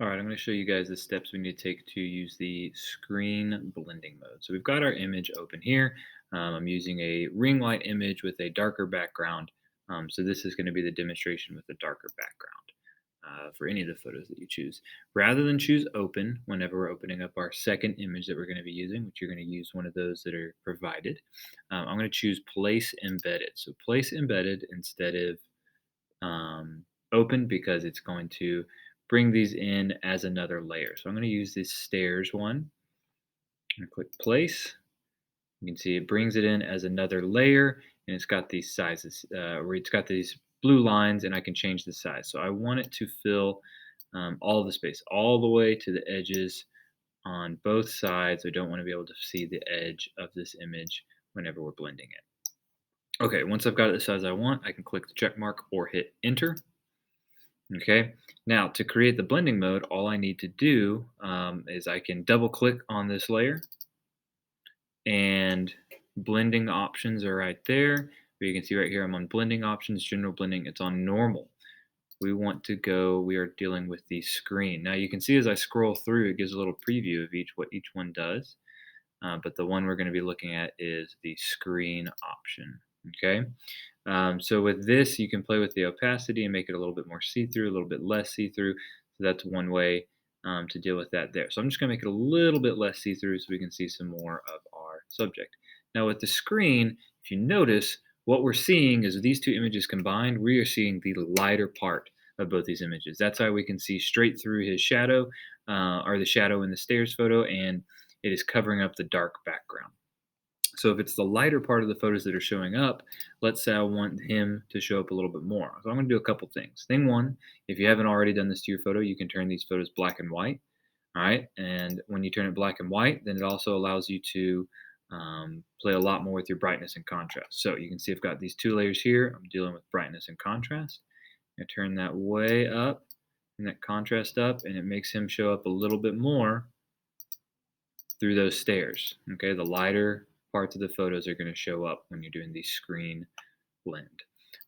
All right, I'm going to show you guys the steps we need to take to use the screen blending mode. So we've got our image open here. I'm using a ring light image with a darker background. So this is going to be the demonstration with a darker background for any of the photos that you choose. Rather than choose open whenever we're opening up our second image that we're going to be using, which you're going to use one of those that are provided, I'm going to choose place embedded. So place embedded instead of open because it's going to bring these in as another layer. So I'm going to use this stairs one. I'm going to click place. You can see it brings it in as another layer, and it's got these sizes where it's got these blue lines, and I can change the size. So I want it to fill all the space, all the way to the edges on both sides. I don't want to be able to see the edge of this image whenever we're blending it. Okay, once I've got it the size I want, I can click the check mark or hit enter. Okay, now to create the blending mode, all I need to do is I can double click on this layer and blending options are right there. But you can see right here, I'm on blending options, general blending, it's on normal. We are dealing with the screen. Now you can see as I scroll through, it gives a little preview of what each one does. But the one we're going to be looking at is the screen option. Okay. So with this, you can play with the opacity and make it a little bit more see-through, a little bit less see-through. So that's one way to deal with that there. So I'm just going to make it a little bit less see-through so we can see some more of our subject. Now with the screen, if you notice, what we're seeing is these two images combined, we are seeing the lighter part of both these images. That's how we can see straight through his shadow or the shadow in the stairs photo, and it is covering up the dark background. So if it's the lighter part of the photos that are showing up, let's say I want him to show up a little bit more. So I'm going to do a couple things. Thing one, if you haven't already done this to your photo, you can turn these photos black and white. All right. And when you turn it black and white, then it also allows you to play a lot more with your brightness and contrast. So you can see I've got these two layers here. I'm dealing with brightness and contrast. I turn that way up and that contrast up, and it makes him show up a little bit more through those stairs. Okay, the lighter parts of the photos are going to show up when you're doing the screen blend.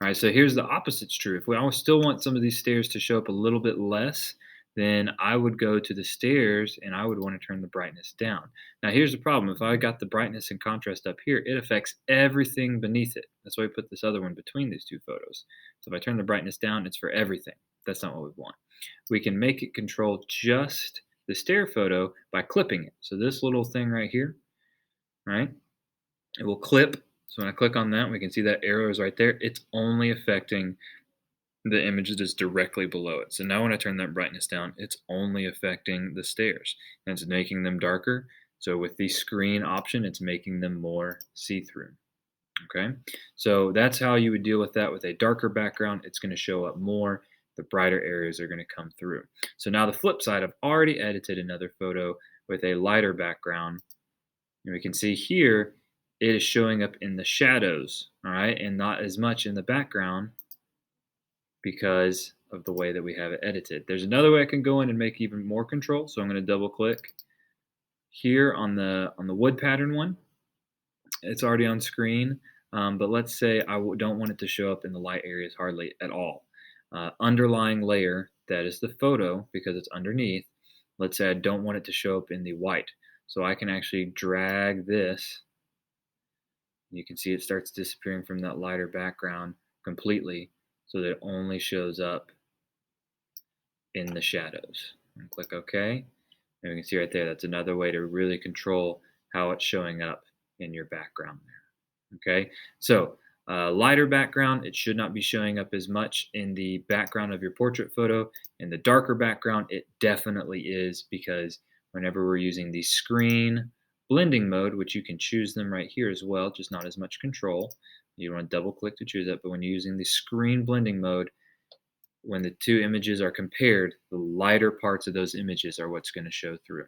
All right, so here's the opposite's true. If we always still want some of these stairs to show up a little bit less, then I would go to the stairs and I would want to turn the brightness down. Now, here's the problem. If I got the brightness and contrast up here, it affects everything beneath it. That's why I put this other one between these two photos. So if I turn the brightness down, it's for everything. That's not what we want. We can make it control just the stair photo by clipping it. So this little thing right here, right? It will clip. So when I click on that, we can see that arrow is right there. It's only affecting the image that is directly below it. So now when I turn that brightness down, it's only affecting the stairs and it's making them darker. So with the screen option, it's making them more see-through. Okay, so that's how you would deal with that. With a darker background, it's going to show up more. The brighter areas are going to come through. So now the flip side, I've already edited another photo with a lighter background. And we can see here, it is showing up in the shadows, all right, and not as much in the background because of the way that we have it edited. There's another way I can go in and make even more control. So I'm going to double click here on the wood pattern one. It's already on screen, but let's say I don't want it to show up in the light areas hardly at all. Underlying layer, that is the photo because it's underneath. Let's say I don't want it to show up in the white. So I can actually drag this. You can see it starts disappearing from that lighter background completely so that it only shows up in the shadows. And click OK. And we can see right there, that's another way to really control how it's showing up in your background there. Okay, so lighter background, it should not be showing up as much in the background of your portrait photo. In the darker background, it definitely is because whenever we're using the screen blending mode, which you can choose them right here as well, just not as much control. You want to double click to choose it, but when you're using the screen blending mode, when the two images are compared, the lighter parts of those images are what's going to show through.